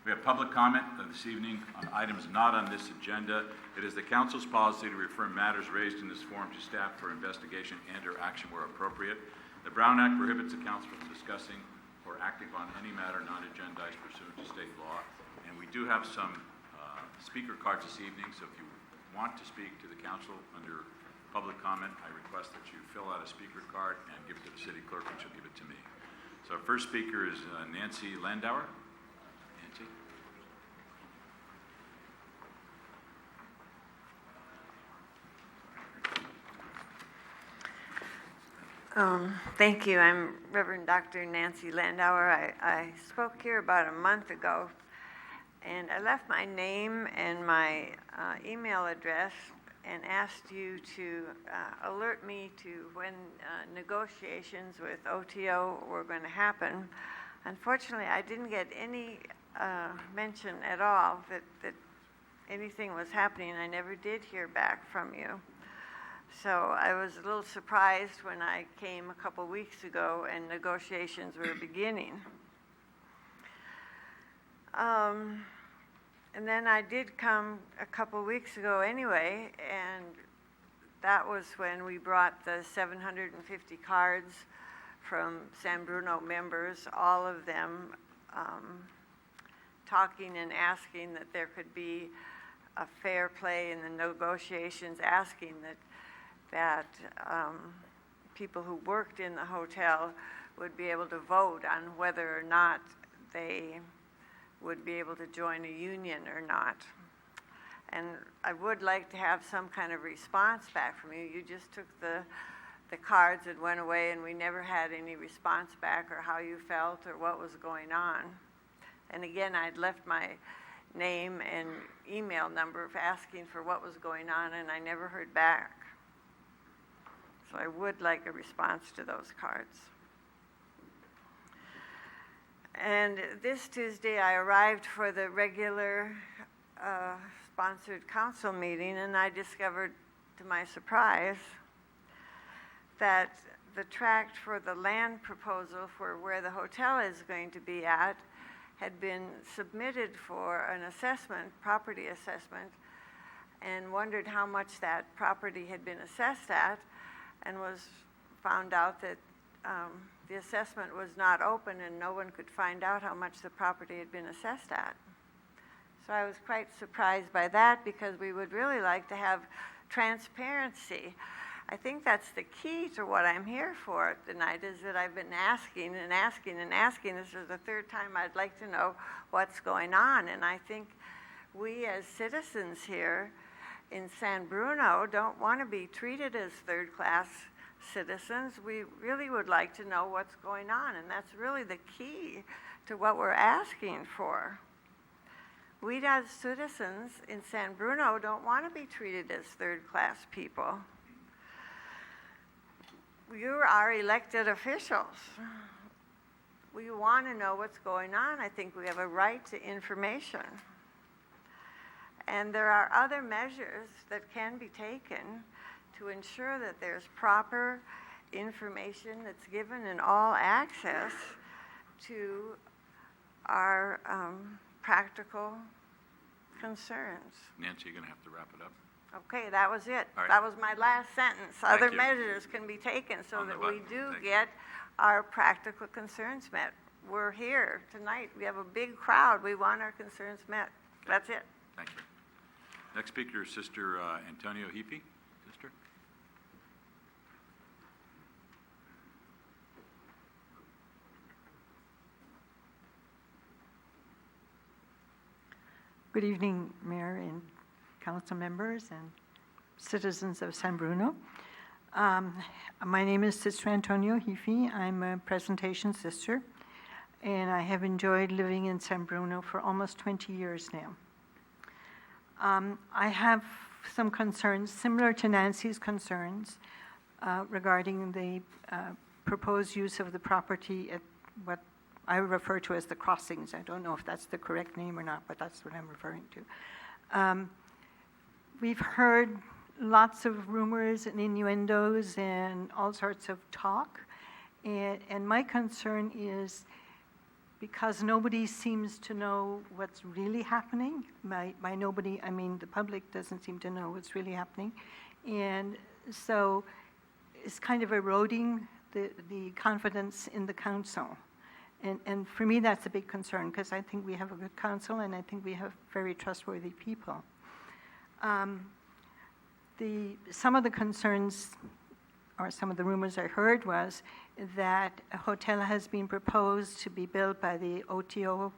We have public comment this evening on items not on this agenda. It is the council's policy to refer matters raised in this forum to staff for investigation and/or action where appropriate. The Brown Act prohibits the council from discussing or acting on any matter not agendized pursuant to state law. And we do have some speaker cards this evening, so if you want to speak to the council under public comment, I request that you fill out a speaker card and give it to the city clerk, and she'll give it to me. So our first speaker is Nancy Landauer. Nancy. Thank you. I'm Reverend Dr. Nancy Landauer. I spoke here about a month ago, and I left my name and my email address and asked you to alert me to when negotiations with OTO were going to happen. Unfortunately, I didn't get any mention at all that anything was happening. I never did hear back from you. So I was a little surprised when I came a couple weeks ago and negotiations were beginning. And then I did come a couple weeks ago anyway, and that was when we brought the 750 cards from San Bruno members, all of them talking and asking that there could be a fair play in the negotiations, asking that people who worked in the hotel would be able to vote on whether or not they would be able to join a union or not. And I would like to have some kind of response back from you. You just took the cards and went away, and we never had any response back or how you felt or what was going on. And again, I'd left my name and email number asking for what was going on, and I never heard back. So I would like a response to those cards. And this Tuesday, I arrived for the regular sponsored council meeting, and I discovered, to my surprise, that the tract for the land proposal for where the hotel is going to be at had been submitted for an assessment, property assessment, and wondered how much that property had been assessed at, and was found out that the assessment was not open and no one could find out how much the property had been assessed at. So I was quite surprised by that, because we would really like to have transparency. I think that's the key to what I'm here for tonight, is that I've been asking and asking and asking. This is the third time I'd like to know what's going on. And I think we as citizens here in San Bruno don't want to be treated as third-class citizens. We really would like to know what's going on, and that's really the key to what we're asking for. We as citizens in San Bruno don't want to be treated as third-class people. You are elected officials. We want to know what's going on. I think we have a right to information. And there are other measures that can be taken to ensure that there's proper information that's given in all access to our practical concerns. Nancy, you're going to have to wrap it up. Okay, that was it. All right. That was my last sentence. Thank Other you. measures can be taken so On the that we button. do Thank you. get our practical concerns met. We're here tonight. We have a big crowd. We want our concerns met. That's it. Thank you. Next speaker is Sister Antonio Heapy. Sister. Good evening, Mayor and council members and citizens of San Bruno. My name is Sister Antonio Heapy. I'm a presentation sister, and I have enjoyed living in San Bruno for almost 20 years now. I have some concerns similar to Nancy's concerns regarding the proposed use of the property at what I refer to as the crossings. I don't know if that's the correct name or not, but that's what I'm referring to. We've heard lots of rumors and innuendos and all sorts of talk, and my concern is because nobody seems to know what's really happening. By nobody, I mean the public doesn't seem to know what's really happening. And so it's kind of eroding the confidence in the council. And for me, that's a big concern, because I think we have a good council, and I think we have very trustworthy people. Some of the concerns, or some of the rumors I heard, was that a hotel has been proposed to be built by the OTO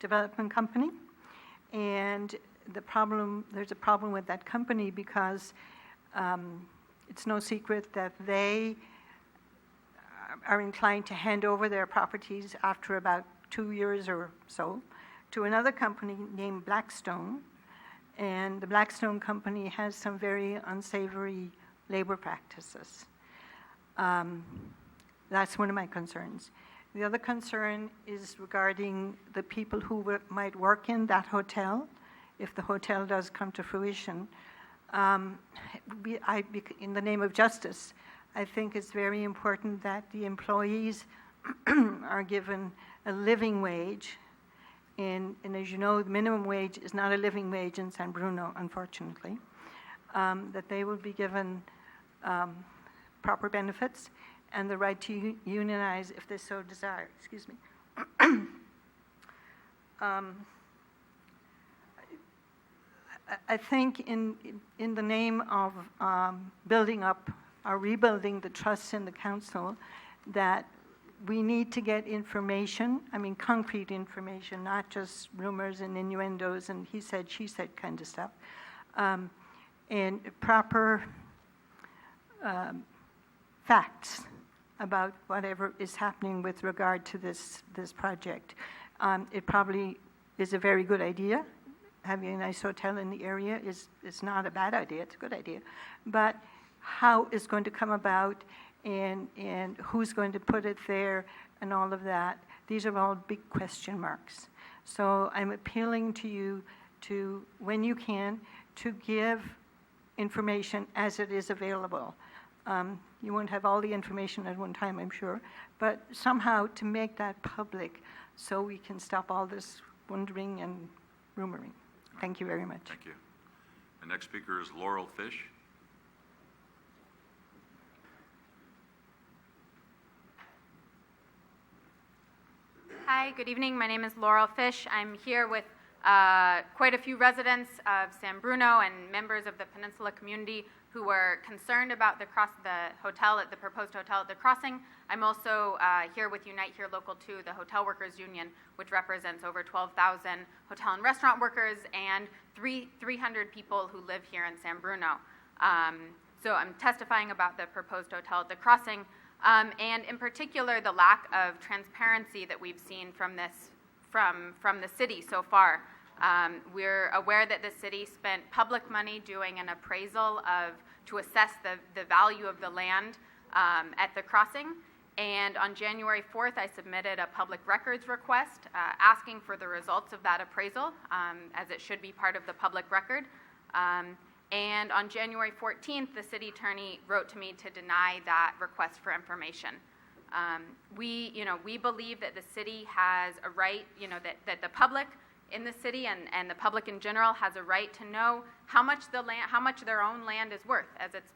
development company. And there's a problem with that company, because it's no secret that they are inclined to hand over their properties after about 2 years or so to another company named Blackstone. And the Blackstone company has some very unsavory labor practices. That's one of my concerns. The other concern is regarding the people who might work in that hotel, if the hotel does come to fruition. In the name of justice, I think it's very important that the employees are given a living wage. And as you know, the minimum wage is not a living wage in San Bruno, unfortunately. That they will be given proper benefits and the right to unionize if they so desire. Excuse me. I think in the name of building up or rebuilding the trust in the council, that we need to get information, I mean concrete information, not just rumors and innuendos and he said, she said kind of stuff, and proper facts about whatever is happening with regard to this project. It probably is a very good idea. Having a nice hotel in the area is not a bad idea, it's a good idea. But how it's going to come about and who's going to put it there and all of that, these are all big question marks. So I'm appealing to you to, when you can, to give information as it is available. You won't have all the information at one time, I'm sure, but somehow to make that public so we can stop all this wondering and rumoring. Thank you very much. Thank you. The next speaker is Laurel Fish. Hi, good evening. My name is Laurel Fish. I'm here with quite a few residents of San Bruno and members of the Peninsula community who were concerned about the proposed hotel at the crossing. I'm also here with Unite Here Local 2, the Hotel Workers Union, which represents over 12,000 hotel and restaurant workers and 300 people who live here in San Bruno. So I'm testifying about the proposed hotel at the crossing, and in particular the lack of transparency that we've seen from the city so far. We're aware that the city spent public money doing an appraisal to assess the value of the land at the crossing. And on January 4th, I submitted a public records request asking for the results of that appraisal, as it should be part of the public record. And on January 14th, the city attorney wrote to me to deny that request for information. We believe that the city has a right, that the public in the city and the public in general has a right to know how much their own land is worth,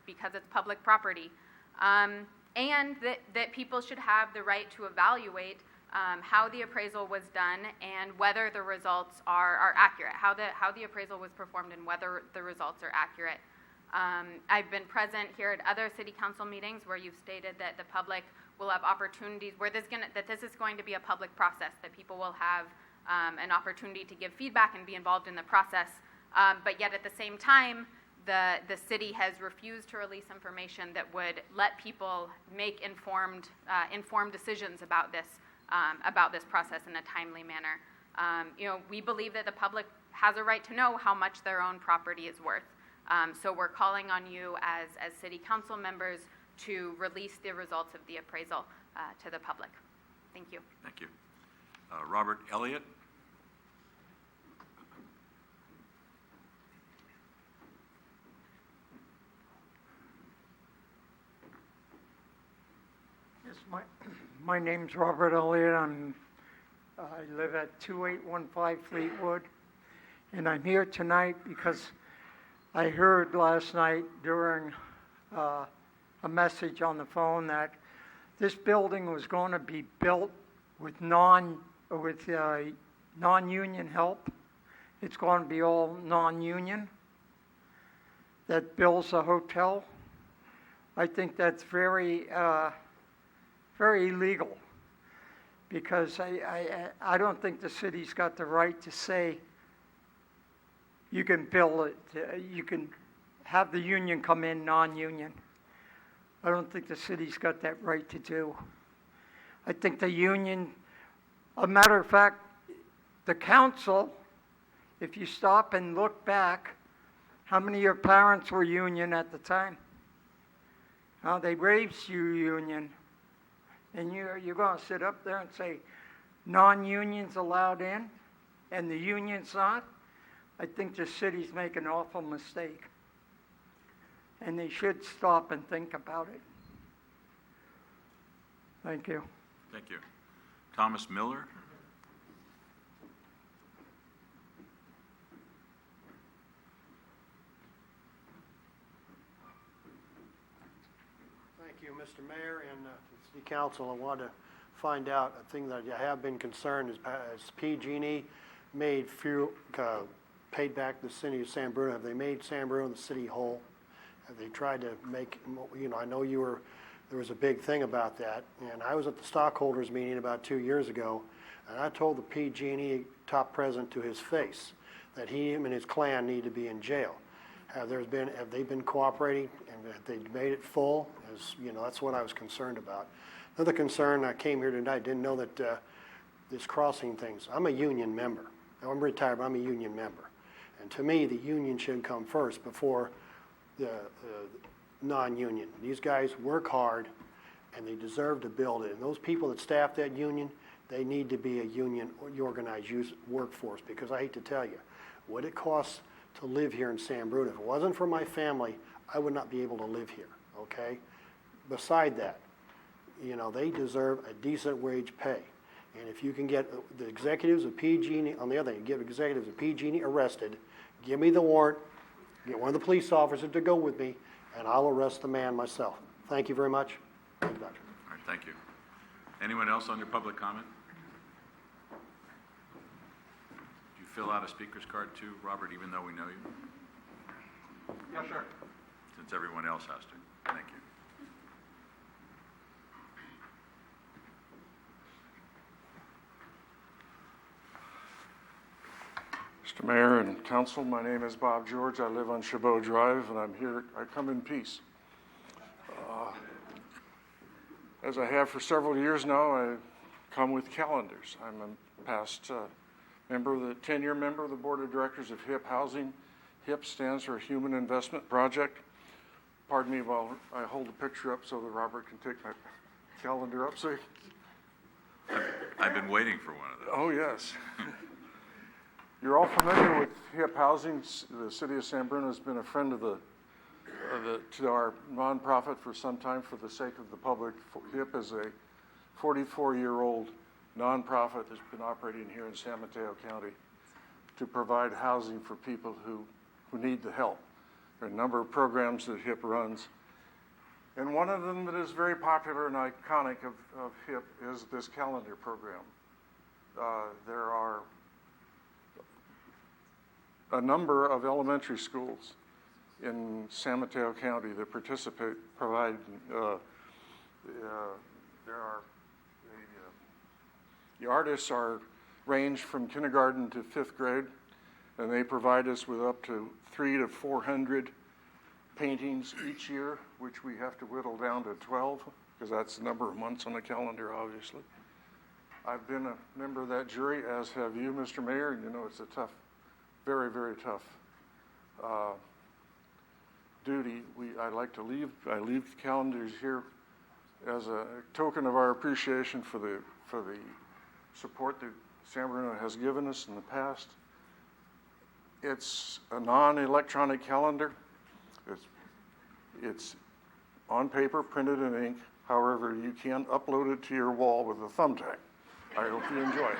because it's public property, and that people should have the right to evaluate how the appraisal was done and whether the results are accurate, how the appraisal was performed and whether the results are accurate. I've been present here at other city council meetings where you've stated that the public will have opportunities where that this is going to be a public process, that people will have an opportunity to give feedback and be involved in the process, but yet at the same time, the city has refused to release information that would let people make informed decisions about this process in a timely manner. We believe that the public has a right to know how much their own property is worth. So we're calling on you as city council members to release the results of the appraisal to the public. Thank you. Thank you. Robert Elliot. Yes, my name's Robert Elliot. I live at 2815 Fleetwood, and I'm here tonight because I heard last night during a message on the phone that this building was going to be built with non-union help. It's going to be all non-union. That builds a hotel. I think that's very illegal, because I don't think the city's got the right to say you can build it, you can have the union come in non-union. I don't think the city's got that right to do. I think the union, a matter of fact, the council, if you stop and look back, how many of your parents were union at the time? They raised you union. And you're going to sit up there and say non-union's allowed in and the union's not? I think the city's making an awful mistake. And they should stop and think about it. Thank you. Thank you. Thomas Miller? Thank you, Mr. Mayor and City Council. I want to find out a thing that I have been concerned is PG&E made paid back the city of San Bruno. Have they made San Bruno the city whole? Have they tried to make, I know there was a big thing about that, and I was at the stockholders meeting about 2 years ago, and I told the PG&E top president to his face that him and his clan need to be in jail. Have they been cooperating, and have they made it full? That's what I was concerned about. Another concern, I came here tonight, didn't know that this crossing things. I'm a union member. I'm retired, but I'm a union member. And to me, the union should come first before the non-union. These guys work hard, and they deserve to build it. And those people that staff that union, they need to be a union organized workforce, because I hate to tell you, what it costs to live here in San Bruno. If it wasn't for my family, I would not be able to live here, okay? Beside that, they deserve a decent wage pay. And if you can get the executives of PG&E, on the other hand, get executives of PG&E arrested, give me the warrant, get one of the police officers to go with me, and I'll arrest the man myself. Thank you very much. Thank you, Doctor. All right, thank you. Anyone else under public comment? Do you fill out a speaker's card too, Robert, even though we know you? Yeah, sure. Since everyone else has to. Thank you. Mr. Mayor and Council, my name is Bob George. I live on Chabot Drive, and I'm here. I come in peace. As I have for several years now, I come with calendars. I'm a past member of the 10-year member of the Board of Directors of HIP Housing. HIP stands for Human Investment Project. Pardon me while I hold the picture up so that Robert can take my calendar up. So I've been waiting for one of those. Oh, yes. You're all familiar with HIP Housing. The city of San Bruno has been a friend to our nonprofit for some time for the sake of the public. HIP is a 44-year-old nonprofit that's been operating here in San Mateo County to provide housing for people who need the help. There are a number of programs that HIP runs. And one of them that is very popular and iconic of HIP is this calendar program. There are a number of elementary schools in San Mateo County that provide, the artists range from kindergarten to 5th grade, and they provide us with up to 300 to 400 paintings each year, which we have to whittle down to 12, because that's the number of months on the calendar, obviously. I've been a member of that jury, as have you, Mr. Mayor, and it's a tough, very, very tough duty. I leave the calendars here as a token of our appreciation for the support that San Bruno has given us in the past. It's a non-electronic calendar. It's on paper, printed in ink. However, you can upload it to your wall with a thumbtack. I hope you enjoy it.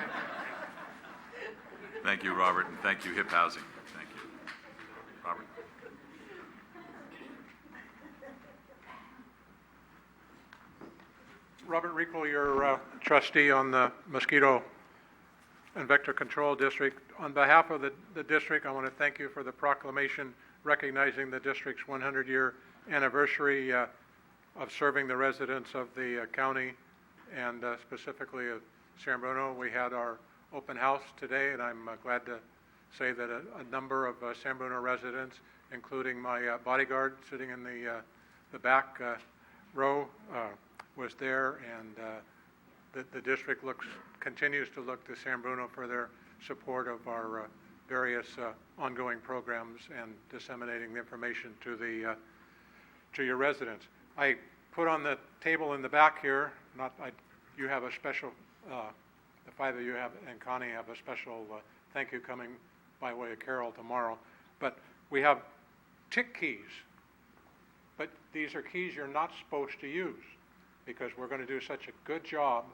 Thank you, Robert, and thank you, Hip Housing. Thank you. Robert? Robert Rico, your trustee on the Mosquito and Vector Control District. On behalf of the district, I want to thank you for the proclamation recognizing the district's 100-year anniversary of serving the residents of the county and specifically of San Bruno. We had our open house today, and I'm glad to say that a number of San Bruno residents, including my bodyguard sitting in the back row, was there, and the district continues to look to San Bruno for their support of our various ongoing programs and disseminating the information to your residents. I put on the table in the back here, you have a special, the five of you have, and Connie have a special thank you coming by way of Carol tomorrow. But we have tick keys, but these are keys you're not supposed to use because we're going to do such a good job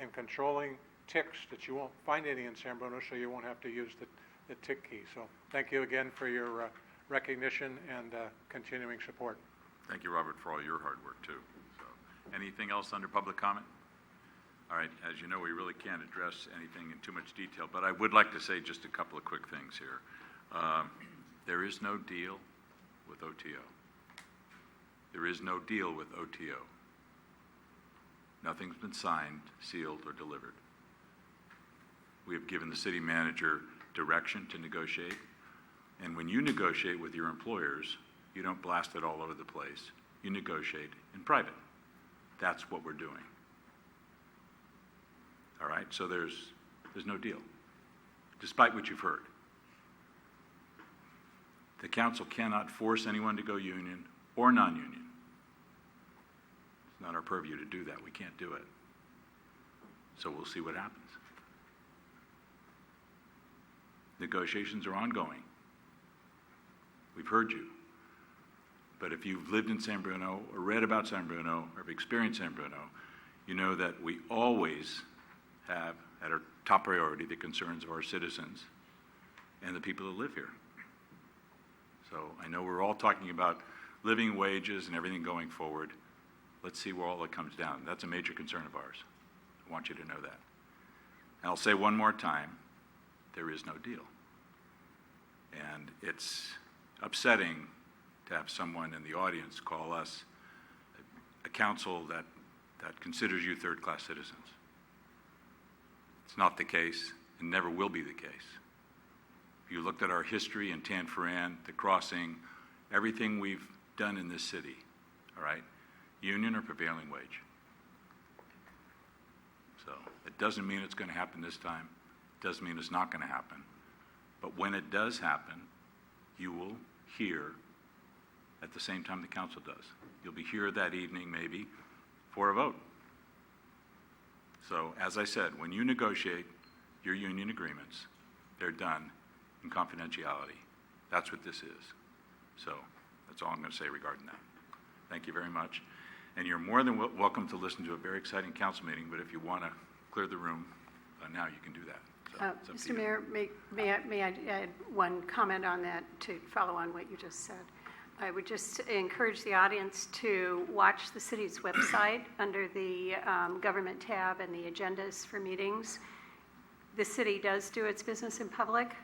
in controlling ticks that you won't find any in San Bruno, so you won't have to use the tick key. So thank you again for your recognition and continuing support. Thank you, Robert, for all your hard work, too. So, anything else under public comment? All right, as you know, we really can't address anything in too much detail, but I would like to say just a couple of quick things here. There is no deal with OTO. There is no deal with OTO. Nothing's been signed, sealed, or delivered. We have given the city manager direction to negotiate, and when you negotiate with your employers, you don't blast it all over the place. You negotiate in private. That's what we're doing. All right, so there's no deal, despite what you've heard. The council cannot force anyone to go union or non-union. It's not our purview to do that. We can't do it. So we'll see what happens. Negotiations are ongoing. We've heard you. But if you've lived in San Bruno or read about San Bruno or have experienced San Bruno, you know that we always have at our top priority the concerns of our citizens and the people that live here. So I know we're all talking about living wages and everything going forward. Let's see where all that comes down. That's a major concern of ours. I want you to know that. And I'll say one more time, there is no deal. And it's upsetting to have someone in the audience call us a council that considers you third-class citizens. It's not the case and never will be the case. If you looked at our history in Tanforan, the crossing, everything we've done in this city, all right, union or prevailing wage. So it doesn't mean it's going to happen this time. It doesn't mean it's not going to happen. But when it does happen, you will hear at the same time the council does. You'll be here that evening maybe for a vote. So as I said, when you negotiate your union agreements, they're done in confidentiality. That's what this is. So that's all I'm going to say regarding that. Thank you very much. And you're more than welcome to listen to a very exciting council meeting, but if you want to clear the room now, you can do that. So it's up to Mr. you. Mayor, may I add one comment on that to follow on what you just said? I would just encourage the audience to watch the city's website under the government tab and the agendas for meetings. The city does do its business in public.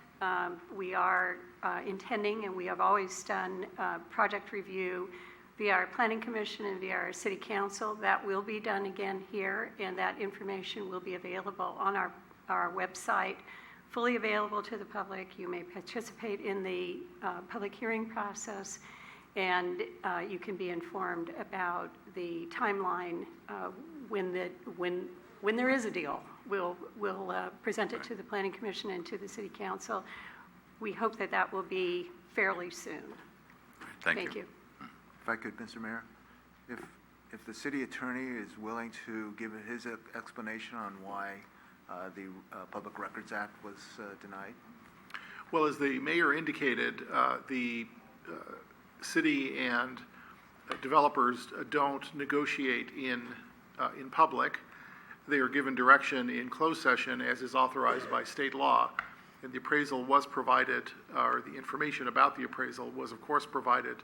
We are intending, and we have always done project review via our planning commission and via our city council. That will be done again here, and that information will be available on our website, fully available to the public. You may participate in the public hearing process, and you can be informed about the timeline when there is a deal. We'll present it to the planning commission and to the city council. We hope that will be fairly soon. Thank you. If I could, Mr. Mayor, if the city attorney is willing to give his explanation on why the Public Records Act was denied. Well, as the mayor indicated, the city and developers don't negotiate in public. They are given direction in closed session as is authorized by state law. And the appraisal was provided, or the information about the appraisal was of course provided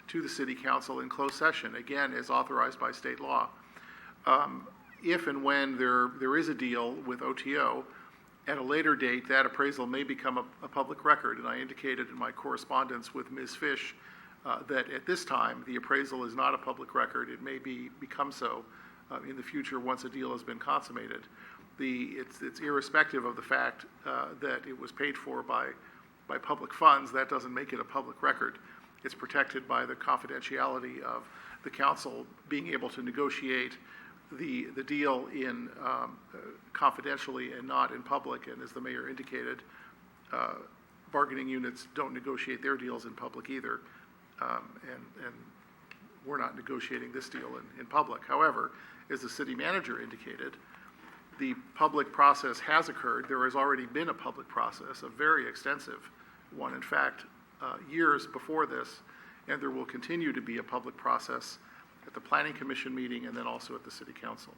to the city council in closed session, again, as authorized by state law. If and when there is a deal with OTO, at a later date, that appraisal may become a public record. And I indicated in my correspondence with Ms. Fish that at this time, the appraisal is not a public record. It may become so in the future once a deal has been consummated. It's irrespective of the fact that it was paid for by public funds. That doesn't make it a public record. It's protected by the confidentiality of the council being able to negotiate the deal in confidentially and not in public. And as the mayor indicated, bargaining units don't negotiate their deals in public either. And we're not negotiating this deal in public. However, as the city manager indicated, the public process has occurred. There has already been a public process, a very extensive one, in fact, years before this, and there will continue to be a public process at the Planning Commission meeting and then also at the City Council.